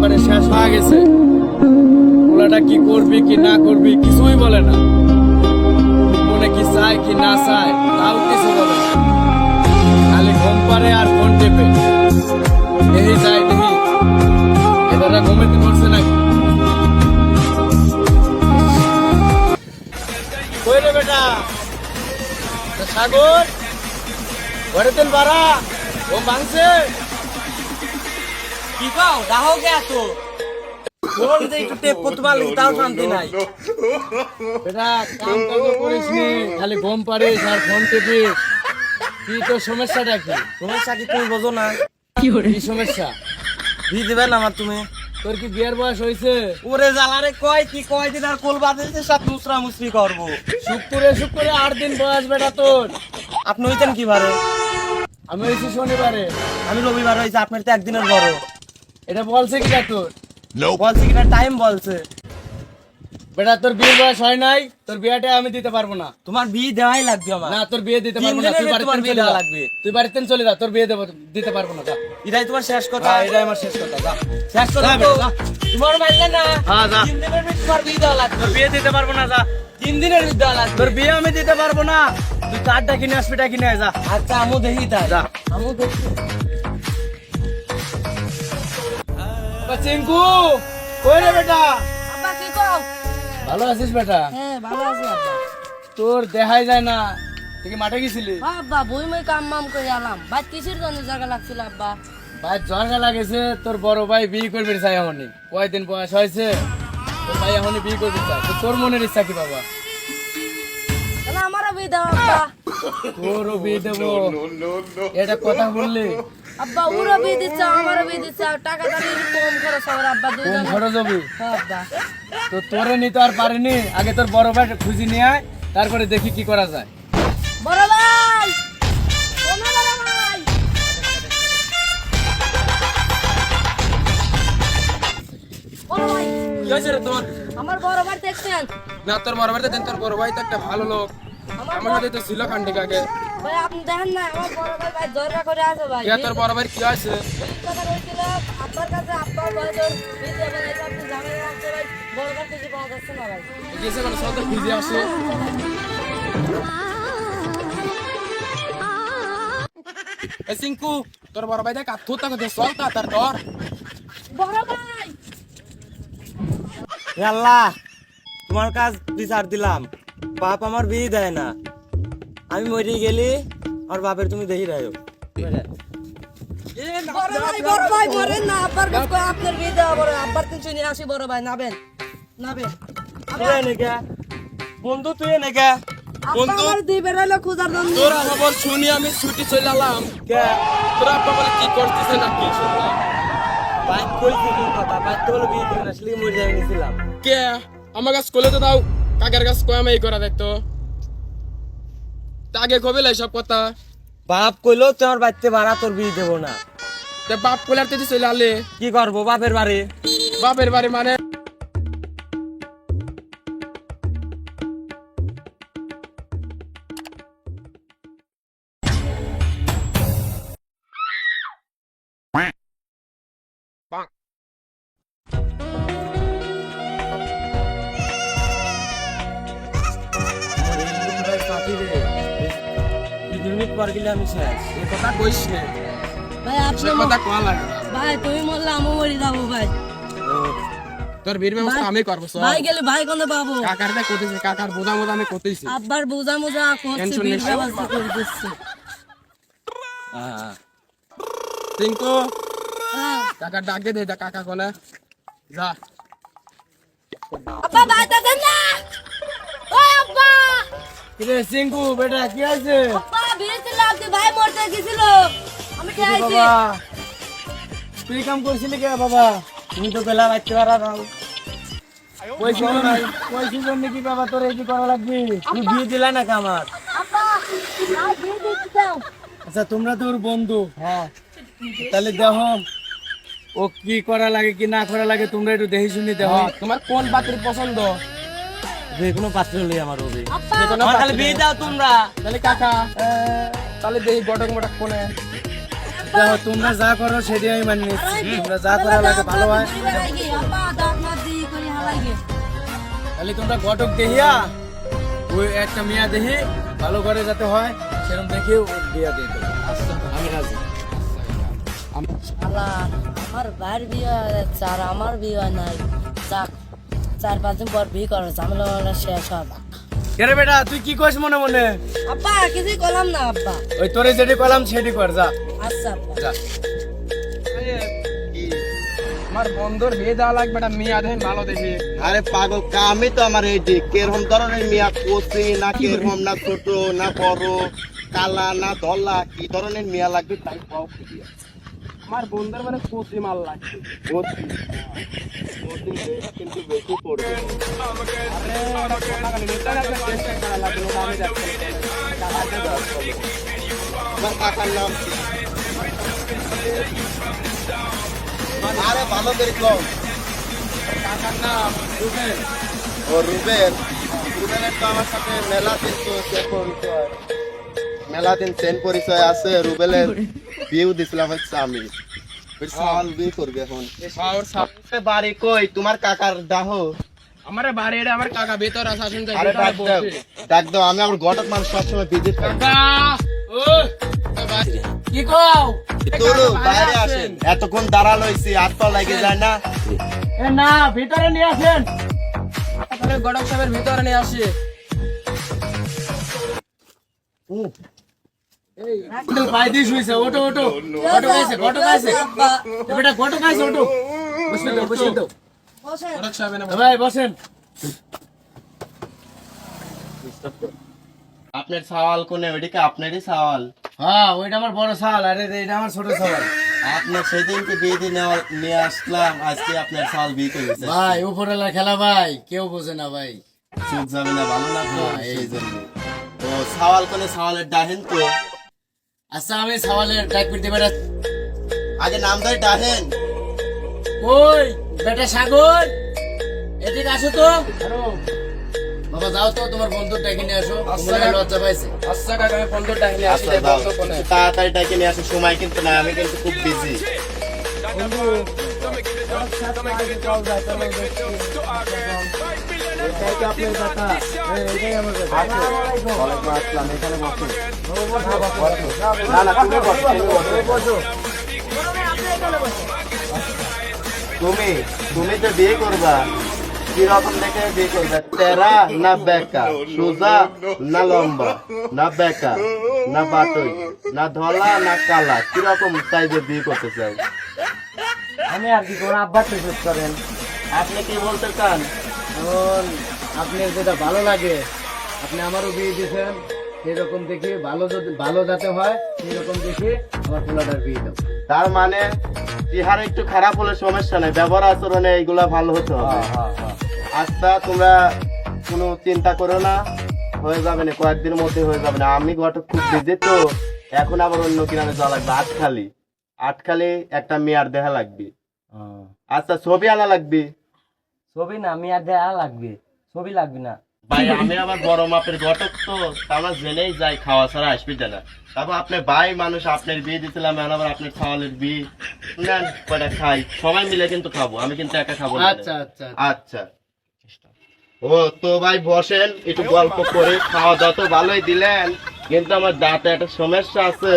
একবারে শেষ হয়ে গেছে। ওলাটা কি করবি কি না করবি কিছুই বলে না, মনে কি চায় কি না চায় তাও কিছু বলে না, খালি ঘুম পারে আর ফোন টেপে। দেখি যায় দেখি এটা ঘুমেতে পড়ছে নাকি। কই রে বেটা সাগর, ঘরে তেল বাড়া ও মাংসে কি কাও দাও কে তো ফোন দে একটু টেপ করতে পারলি তাও শান্তি নাই। বেটা কাম কাজ করিস নি, খালি ঘুম পারিস আর ফোন টিপিস। কি তোর সমস্যাটা কি? সমস্যা কি তুমি বোঝো না? কি সমস্যা? দিয়ে দিবে না আমার তুমি? তোর কি বিয়ের বয়স হয়েছে? ওরে জ্বালারে কয় কি কয় দিন আর কোল বাঁধেছে সব মুসরা মুসরি করবো। শুক্রে 8 দিন বয়স বেটা তোর। আপনি হইতেন কি বারে? আমি হয়েছি শনিবারে। আমি রবিবার হয়েছে, আপনার তো একদিনের বড়। এটা বলছে কি তোর? বলছে কিনা টাইম বলছে। বেটা তোর বিয়ের বয়স হয় নাই, তোর বিয়েটা আমি দিতে পারবো না। তোমার বিয়ে দেওয়াই লাগবে আমার। না তোর বিয়ে দিতে পারবো না, তুই বাড়িতে চলে যা। তুই বাড়িতে চলে যা, তোর বিয়ে দিতে পারবো না। এটাই তোমার শেষ কথা? এটাই আমার শেষ কথা। যা শেষ কথা তো তোমার মানলে না। হ্যাঁ যা, 3 দিনের ভিতর তোমার বিয়ে দেওয়া লাগবে। তোর বিয়ে দিতে পারবো না। যা 3 দিনের ভিতর দেওয়া লাগবে। তোর বিয়ে আমি দিতে পারবো না। তুই কার্ডটা কিনে আসবি, কিনে আয়, যা। আচ্ছা আমু দেখি তাই। যা। আমু দেখি। চিঙ্কু কই রে বেটা? আব্বা কি কও? ভালো আছিস বেটা? হ্যাঁ ভালো আছি আব্বা। তোর দেখাই যায় না, তুই কি মাঠে গেছিলি? আব্বা বই মই কাম মাম করে আলাম। ভাই কিসের জন্য জায়গা লাগছিল আব্বা? ভাই ঝগড়া লাগেছে, তোর বড় ভাই বিয়ে করবি চাই এখনই। কয়দিন বয়স হয়েছে, তোর ভাই এখনই বিয়ে করবি চাই। তো তোর মনের ইচ্ছা কি বাবা? তাহলে আমারও বিয়ে দাও আব্বা। তোরও বিয়ে দেবো এটা কথা বললি? আব্বা ওরও বিয়ে দিচ্ছে আমারও বিয়ে দিচ্ছে, আর টাকা দাঁড়িয়ে কম খরচ হবে আব্বা কোন দুজন। খরচ হবি? হ্যাঁ আব্বা। তো তোরে নিতে আর পারিনি, আগে তোর বড় ভাই খুঁজি নিয়ে আয়, তারপরে দেখি কি করা যায়। বড় ভাই ও না বড় ভাই। বড় ভাই কি হয়েছে রে তোমার? আমার বড় ভাই দেখছেন? না তোর বড় ভাই দেন, তোর বড় ভাই তো একটা ভালো লোক। আমার সাথে তো ছিল খান্ডিক আগে। ভাই আপনি দেখেন না আমার বড় ভাই ভাই ঝগড়া করে আছে ভাই। কে তোর বড় ভাই কি হয়েছে? কথা বলছিল আপনার কাছে, আপনার বয়সের বিয়ে বানাইছে, আপনি ঝামেলা রাখতে ভাই। বড় ভাই কিছু পাওয়া যাচ্ছে না ভাই। গেছে কোন সব খুঁজে আসে। এ সিংকু তোর বড় ভাই দেখ আত্মহত্যা করতে চলতা তার ডর। বড় ভাই হে আল্লাহ, তোমার কাজ বিচার দিলাম। বাপ আমার বিয়ে দেয় না, আমি মরে গেলি আর বাপের তুমি দেখি রাখো। বড় ভাই মরেন না, আব্বার কাছে কই আপনার বিয়ে দেওয়া বড় আব্বার তিনশো নিয়ে আসি। বড় ভাই নাবেন নাবেন বন্ধু তুই এনেকা বন্ধু আমার দুই বেড়াইলো খুঁজার জন্য। তোর খবর শুনি আমি ছুটি চলে এলাম। কে তোর আব্বা বলে কি করতেছে না কি শুনলাম? বাইক কইছি কি কথা, বাইক তো বলে বিয়ে দিবেন আসলে মরে যাই নিছিলাম। কে আমার কাছে কোলে তো দাও, কাকের কাছে কই আমি এই করা দেখতো। তাকে কবে লাই সব কথা? বাপ কইলো তোমার বাড়িতে ভাড়া তোর বিয়ে দেবো না। তে বাপ কইলার তুই চলে আলে কি করবো? বাপের বাড়ি। বাপের বাড়ি মানে পর গেলে আমি শেষ। এই কথা কইস না, ভাই আপনি সে কথা কোয়া লাগে না। ভাই তুমি মরলে আমি মরে যাবো ভাই। তোর বীর ব্যবস্থা আমি করবো সব। ভাই গেলে ভাই কোন পাবো? কাকার দা করতেছি, কাকার বোঝা মোজা আমি করতেছি। আব্বার বোঝা মোজা করছে, টেনশন বিয়ে নিস। ব্যবস্থা করে দিচ্ছে। টিঙ্কু হ্যাঁ কাকার ডাকে দে, কাকা কোনে যা। আব্বা ভাই দেখেন না। ও আব্বা কিরে চিঙ্কু বেটা কি আছে? আব্বা বিয়ে ছিল, আপনি ভাই মরতে গেছিল, আমি কে আইছি। বাবা তুই কাম করছিলি কে বাবা? তুমি তো বেলা বাইতে পারা দাও। কইছিস নাকি বাবা তোর এই কি করা লাগবে? তুমি বিয়ে দিলা না আমার? আব্বা ভাই বিয়ে দিতে চাও? আচ্ছা তোমরা তো ওর বন্ধু, হ্যাঁ তাহলে দেখো ও কি করা লাগে কি না করা লাগে তোমরা একটু দেখি শুনি দেখো। তোমার কোন পাত্রী পছন্দ? যে কোনো পাত্র হলে আমার হবে। আব্বা আমার খালি বিয়ে দাও তোমরা। তাহলে কাকা তাহলে দেখি গটক মটক কোনে আব্বা দেখো তোমরা যা করো সেটাই আমি মানে নিচ্ছি তোমরা যা করা লাগে ভালো হয় আব্বা দাম না দিয়ে করি হালাইগে খালি তোমরা ঘটক দেখিয়া ওই একটা মেয়া দেখি ভালো করে যাতে হয় সেরকম দেখে ওর বিয়া দিয়ে দেবো আমি রাজি শালা আমার ভাইয়ের বিয়ে হয়ে যাচ্ছে আর আমার বিয়ে হয় নাই যাক 4-5 দিন পর বিয়ে করার ঝামেলা শেষ হবে কেরে বেটা তুই কি কইস মনে মনে আব্বা কিছুই করলাম না আব্বা ওই তোরে যেটি কলাম সেটি কর যা আচ্ছা আব্বা যা আমার বন্ধুর বিয়ে দেওয়া লাগবে একটা মেয়ে দেখেন ভালো দেখে আরে পাগল কামই তো আমার এইটি কেরকম ধরনের মিয়া কচি না কেরকম না ছোট না বড় কালা না ধলা কি ধরনের মিয়া লাগবে তাই পাও খুঁজিয়া। আমার বন্ধুর মানে কচি মাল লাগবে কচি কচি দেহ কিন্তু বেশি পড়বে আমার কাকার নাম কি? আরে ভালো করে কম কাকার নাম রুবেল ও রুবেল রুবেলের তো আমার সাথে মেলা দিন তো সে পরিচয় মেলা দিন সেন পরিচয় আছে রুবেলের বিয়েও দিছিলাম হচ্ছে আমি ওই সাল বিয়ে করবে এখন এ বাড়ি কই তোমার কাকার দাহ আমার বাড়ি এটা আমার কাকা ভেতর আছে আসেন তো আরে ডাক দাও ডাক দাও আমি আমার ঘটক মানুষ সবসময় ভিজিট করি কি কও তোর বাইরে আসেন এতক্ষণ দাঁড়ালো হইছি হাত পা লাগে যায় না এ না ভিতরে নিয়ে আসেন তাহলে গড়ক সাহেবের ভিতরে নিয়ে আসি পাই দিয়ে শুইছে ওটো ওটো ঘটক আছে আব্বা এ বেটা ঘটক আছে ওটো বসে দাও বসেন গড়ক সাহেব না ভাই বসেন আপনার সওয়াল কোনে ওইদিকে আপনারই সওয়াল হ্যাঁ ওইটা আমার বড় সাল আরে এটা আমার ছোট সাল আপনার সেদিনকে বিয়ে দিয়ে নিয়ে আসলাম আজকে আপনার সাল বিয়ে করেছে ভাই উপরেলা খেলা ভাই কেউ বোঝে না ভাই চুপ যাবে না ভালো না তো হ্যাঁ, এই জন্য তো সওয়াল কোনে সওয়ালের ডাহেন তো আচ্ছা আমি সওয়ালের ডাক পিটতে বেটা আগে নাম ধরে ডাহেন ওই বেটা সাগর এদিকে আসো তো বাবা যাও তো তোমার বন্ধুর ডাকে নিয়ে আসো মনে হয় লজ্জা পাইছে আচ্ছা কাকা আমি বন্ধুর ডাক নিয়ে আসি আচ্ছা দাও বন্ধু কোনে তাড়াতাড়ি ডাকে নিয়ে আসার সময় কিন্তু না আমি কিন্তু খুব বিজি ওয়ালাইকুম আসসালাম এখানে বসুন না না তুমি বসো তুমি বসো। তুমি তুমি তো বিয়ে করবা কিরকম দেখে বিয়ে করবে তেরা না বেকা সোজা না লম্বা না বেকা না বাটই না ধলা না কালা কিরকম সাইজে বিয়ে করতে চাই আমি আর কি কোন আব্বা সুযোগ করেন আপনি কি বলতে চান এখন আপনার যেটা ভালো লাগে আপনি আমারও বিয়ে দিয়েছেন সেরকম দেখে ভালো যাতে হয় সেরকম দেখে আমার পোলাটার বিয়ে দেবো তার মানে চেহারা একটু খারাপ হলে সমস্যা নেই ব্যবহার আচরণে এইগুলা ভালো হতে হবে আচ্ছা তোমরা কোনো চিন্তা করো না হয়ে যাবে না কয়েকদিনের মধ্যে হয়ে যাবে না আমি ঘটক খুব বিজি তো এখন আবার অন্য কিনারে যাওয়া লাগবে আটখালি একটা মেয়ার দেখা লাগবে আচ্ছা ছবি আনা লাগবে ছবি না আমি আর দেয়া লাগবে ছবি লাগবে না ভাই আমি আবার বড় মাপের ঘটক তো আমরা জেনেই যাই খাওয়া ছাড়া আসবি না তারপর আপনার ভাই মানুষ আপনার বিয়ে দিছিলাম এখন আবার আপনার খাওয়ালের বিয়ে নেন কয়টা খাই সবাই মিলে কিন্তু খাবো আমি কিন্তু একা খাবো না আচ্ছা আচ্ছা আচ্ছা ও তো ভাই বসেন একটু গল্প করে খাওয়া দাওয়া তো ভালোই দিলেন কিন্তু আমার দাঁতে একটা সমস্যা আছে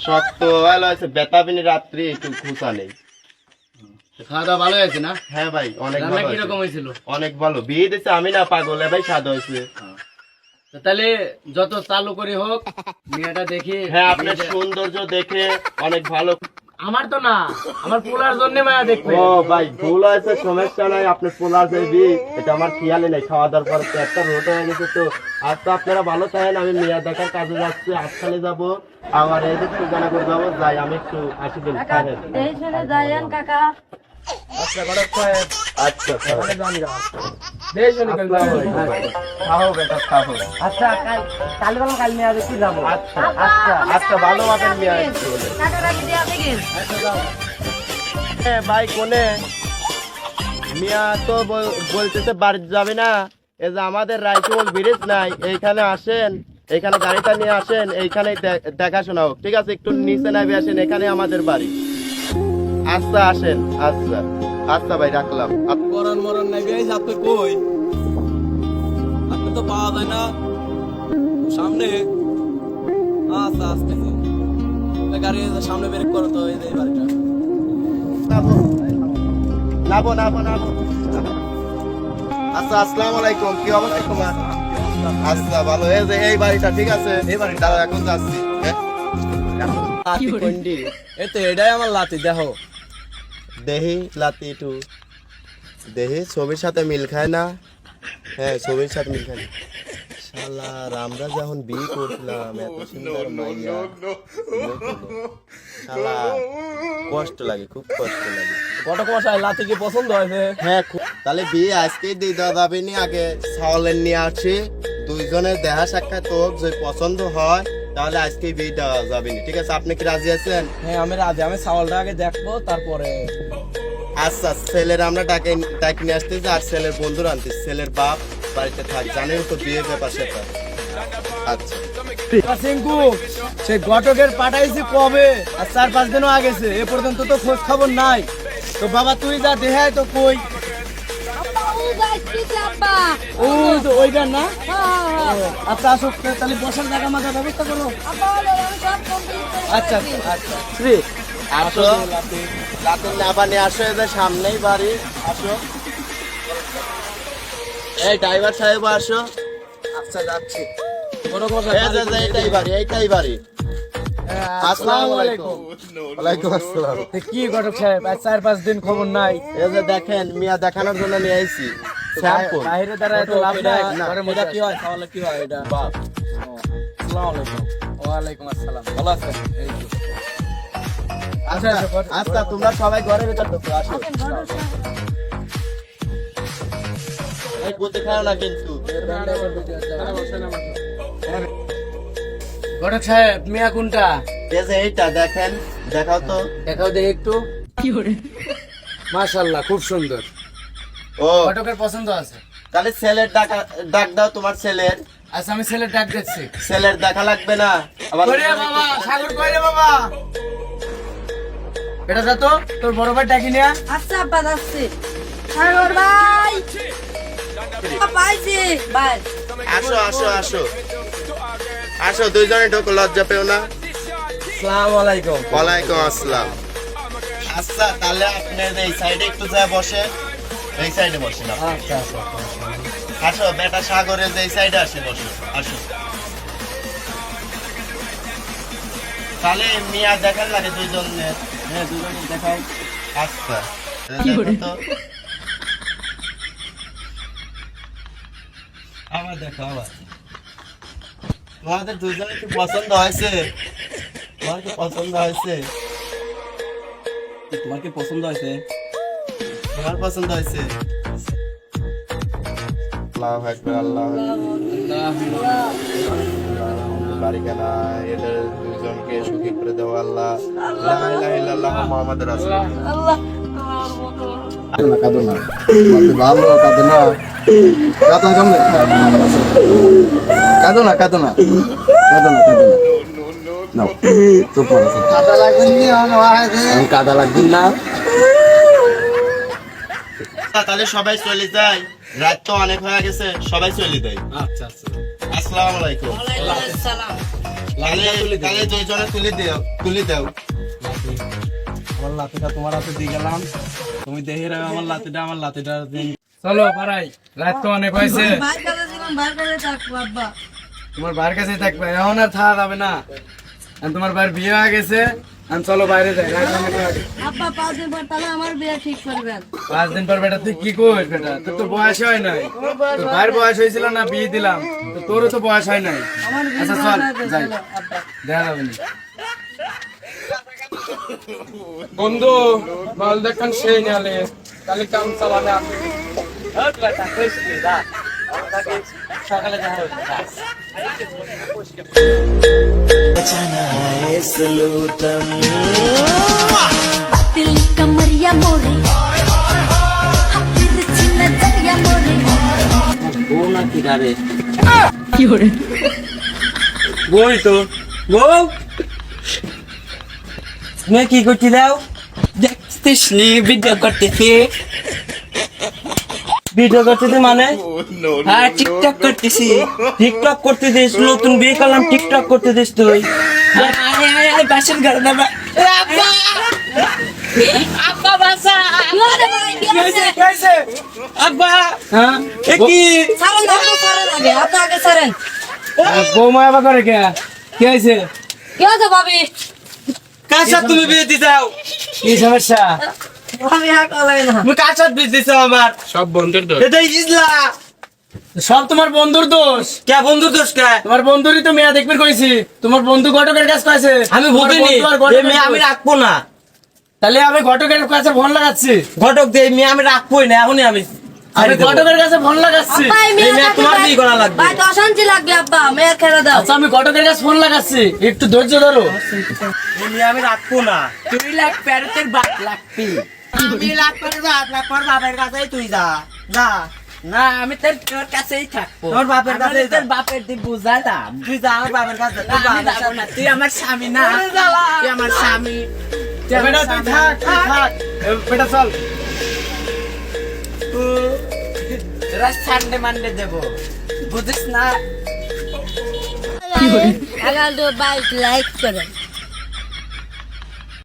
শক্ত ভালো আছে বেতাবিনী রাত্রি একটু খুশা নেই খাওয়া দাওয়া ভালো হয়েছে না হ্যাঁ ভাই অনেক রান্না ভালো কিরকম হয়েছে। হয়েছিল অনেক ভালো বিয়ে দিচ্ছে আমি না পাগল ভাই স্বাদ হয়েছে তো তাহলে যত চালু করে হোক মেয়েটা দেখি হ্যাঁ আপনার সৌন্দর্য দেখে অনেক ভালো আমার তো না আমার পোলার জন্য মায়া দেখবে ও ভাই ভুল হয়েছে সমস্যা নাই আপনি পোলা দেবি এটা আমার খেয়ালে নেই খাওয়া দাওয়ার পর একটা রোট হয়ে গেছে তো আজ তো আপনারা ভালো থাকেন আমি মেয়া দেখার কাজে যাচ্ছি আজকালে যাবো আবার এদিক ঠিকানা করে যাবো যাই আমি একটু আসি দিন খাবেন এই শুনে যাইয়েন কাকা আচ্ছা গড়ক সাহেব আচ্ছা ওখানে যান গা দেশ শুনে কেন খাও বেটা খাও আচ্ছা কাল কাল নিয়ে আসবে কি যাবো আচ্ছা আচ্ছা আচ্ছা ভালো মাপের মেয়া টাকা রাখি দিয়ে আপনি কি ভাই কোনে মিয়া তো বলতেছে বাড়ি যাবে না এই যে আমাদের রাইচুল ব্রিজ নাই এইখানে আসেন এইখানে গাড়িটা নিয়ে আসেন, এইখানে দেখাশোনা হোক, ঠিক আছে? একটু নিচে নামে আসেন, এখানে আমাদের বাড়ি। আচ্ছা আসেন, আচ্ছা আচ্ছা ভাই রাখলাম। মরণ মরণ নাই ভাই, আপনি কই? আপনি তো পাওয়া যায় না সামনে। আচ্ছা আসতেছি, গাড়ি সামনে বের করো তো, এই যে এই বাড়িটা। নাবো নাবো নাবো। আচ্ছা আসসালামু আলাইকুম, কি অবস্থা তোমার? আচ্ছা ভালো। এই যে এই বাড়িটা, ঠিক আছে? এই বাড়িটা দাঁড়াও, এখন যাচ্ছি। লাতি কন্ডি, এই তো এটাই আমার লাতি, দেখো। দেহি লাতি একটু দেহি, ছবির সাথে মিল খায় না? হ্যাঁ ছবির সাথে মিল খায় না। শালা আমরা যখন বিয়ে করছিলাম এত সুন্দর মাইয়া, শালা কষ্ট লাগে, খুব কষ্ট লাগে। কত কষায় লাতি কি পছন্দ হয়েছে? হ্যাঁ তাহলে বিয়ে আজকেই দিয়ে দেওয়া যাবে নি? আগে সাওয়ালের নিয়ে আসি, দুইজনের দেখা সাক্ষাৎ হোক, যদি পছন্দ হয় তাহলে আজকেই বিয়ে দেওয়া যাবে নি, ঠিক আছে? আপনি কি রাজি আছেন? হ্যাঁ আমি রাজি, আমি সাওয়ালটা আগে দেখবো তারপরে। আচ্ছা ছেলের আমরা ডাকে নিয়ে আসতেছি, আর ছেলের বন্ধুরা আনতেছি। ছেলের বাপ বাড়িতে থাক, জানেন তো বিয়ের ব্যাপার সেটা। আচ্ছা সিংকু, সে ঘটকের পাঠাইছি কবে, আর 4-5 দিনও আগেছে, এ পর্যন্ত তো খোঁজ খবর নাই। তো বাবা তুই যা দেখায় তো কই? ও তো ওইটা না? আচ্ছা আসো, তাহলে বসার জায়গা মাথার ব্যবস্থা করো। আচ্ছা আচ্ছা শ্রী আসো, রাতের নাবানে আসো, এদের সামনেই বাড়ি, আসো। এই ড্রাইভার সাহেব আসো। আচ্ছা যাচ্ছি। এই যে এইটাই বাড়ি, এইটাই বাড়ি। আসসালামু আলাইকুম। ওয়ালাইকুম আসসালাম। কি ঘটক সাহেব, আজ 4-5 দিন খবর নাই। এই যে দেখেন, মিয়া দেখানোর জন্য নিয়ে আইছি স্যাম্পল। বাইরে দাঁড়ায় তো লাভ নাই। এটা কি হয়? সাওয়ালে কি হয় এটা? বাপ। আসসালামু আলাইকুম। ওয়ালাইকুম আসসালাম। ভালো আছেন? এই তো। আচ্ছা আচ্ছা, তোমরা সবাই ঘরের ভিতর ঢুকো, আসো। এই বলতে খাও না কিন্তু। ঘটক সাহেব, মিয়া কোনটা? এই যে এইটা দেখেন, দেখাও তো। দেখাও দেখি একটু। মাশাআল্লাহ, খুব সুন্দর। ও ঘটকের পছন্দ আছে। তাহলে ছেলের ডাক দাও, তোমার ছেলের। আচ্ছা আমি ছেলের ডাক দিচ্ছি। ছেলের দেখা লাগবে না আবার? কইরে বাবা, সাগর কইরে বাবা। এটা যা তো, তোর বড় ভাই ডাকি নিয়া। আচ্ছা আব্বা যাচ্ছি। সাগর ভাই পাইছি ভাই। আসো আসো আসো আসো, দুইজনে ঢোকো, লজ্জা পেও না। আসসালামু আলাইকুম। ওয়ালাইকুম আসসালাম। আচ্ছা তাহলে আপনি এই সাইডে একটু যা বসে, এই সাইডে বসেন আপনি। আচ্ছা আচ্ছা। আসো বেটা, সাগরের যে সাইডে আসে বসো, আসো। তাহলে মিয়া দেখার লাগে দুইজনের। হ্যাঁ দুজনে দেখাও। আচ্ছা দেখো তো। আবার দেখো, আবার। তোমাদের দুজনের কি পছন্দ হয়েছে? তোমার কি পছন্দ হয়েছে? তোমার কি পছন্দ হয়েছে? তোমার পছন্দ হয়েছে? আল্লাহু আকবার, আল্লাহু আকবার। বারিকানা, এদের দুজনকে সুখী করে দাও আল্লাহ। লা ইলাহা ইল্লাল্লাহ মুহাম্মাদুর রাসূলুল্লাহ। আল্লাহ কাঁদো না, ভালো কাঁদো না, কাঁদো কেমনে? কাঁদো না, কাঁদো না, কাঁদো না, কাঁদো না। নাও, চুপ করো। কাঁদা লাগবে না, কাঁদা লাগবে না। তাহলে সবাই চলে যায়, রাত তো অনেক হয়ে গেছে, সবাই চলে যায়। আচ্ছা আচ্ছা। আসসালামু আলাইকুম। ওয়ালাইকুম আসসালাম। তাহলে দুইজনে তুলে দাও। আমার লাতিটা তোমার হাতে দিয়ে গেলাম, তুমি দেখে রাখো আমার লাতিটা দিন। চলো পারাই, রাত তো অনেক হয়েছে। ভাই কাছে ছিলাম, ভাই কাছে থাকবো আব্বা। তোমার ভাইয়ের কাছে থাকবে, এখন আর থাকা যাবে না। আর তোমার ভাইয়ের বিয়ে হয়ে গেছে, আমি চলো বাইরে যাই, রাত অনেক হয়ে গেছে। আব্বা 5 দিন পর তাহলে আমার বিয়ে ঠিক করবেন। 5 দিন পর বেটা তুই কি করিস বেটা? তোর তো বয়স হয় নাই। তোর ভাইয়ের বয়স হয়েছিল না, বিয়ে দিলাম, তো তোরও তো বয়স হয় নাই। আমার বিয়ে আচ্ছা চল যাই, আব্বা। দেখা যাবে না। বন্ধু মাল দেখান সেই নালে কালি কাম চালানে আসে। সকালে দেখা হবে। दिल कमरिया मोरे दिल चिन्ह दरिया मोरे ও না কি রে? কি বই তো বউ তুমি কি করছি দাও দেখতেছ নি ভিডিও করতেছি ভিডিও করতে মানে হ্যাঁ টিকটক করতেছি টিকটক করতে দিস নতুন বিয়ে করলাম টিকটক করতে দিস তুই আরে আরে আরে বাসন ঘর না আব্বা আব্বা বাসা আরে ভাই, কি হয়েছে? আব্বা হ্যাঁ এ কি ছাড়েন, আপনি ছাড়েন আগে, আপনি আগে ছাড়েন। বৌমা আবার করে কে কি হয়েছে কি হয়েছে ভাবি? কার সাথে তুমি বিয়ে দিতে চাও কি সমস্যা ভাবি আর কলাই না। তুমি কার সাথে বিয়ে দিতে চাও আমার সব বন্ধুর দোষ এটা ইজলা সব তোমার বন্ধুর দোষ কে বন্ধুর দোষ কে তোমার বন্ধুরই তো মেয়া দেখবে কইছি তোমার বন্ধু ঘটকের কাছে কইছে আমি তোমার বুঝিনি বন্ধু আর এই ঘটকের মেয়ে আমি দোষ। রাখবো না তাহলে আমি ঘটকের কাছে ফোন লাগাচ্ছি ঘটক দিয়ে মেয়ে আমি রাখবোই না এখনই আমি আমি ছাড়ি দেবো। ঘটকের কাছে ফোন লাগাচ্ছি আব্বা, এই এই মেয়ের মেয়ে কাছে তোমার ভাই- বিয়ে করা লাগবে। ভাই তো অশান্তি লাগবে আব্বা, মেয়ের খেলা দাও। আচ্ছা আমি ঘটকের কাছে ফোন লাগাচ্ছি একটু ধৈর্য ধরো এই মেয়ে আমি রাখবো না তুই লাগ প্যারতের বাপ লাগবি আমি রাখবো বাপের কাছে তুই যা যা না আমি তোর কাছেই থাকবো তোর বাপের কাছেই আমি তোর থাক। বাপের দিয়ে বুঝালাম তুই যা আমার বাপের কাছে তুই আমি বাপের যাবো কাছে না তুই আমার স্বামী না তুই আমার স্বামী তুই আমার বেটা তুই স্বামী। থাক তুই থাক বেটা চল তোরা সানডে মানডে দেবো বুঝিস না আগে লাইক করেন।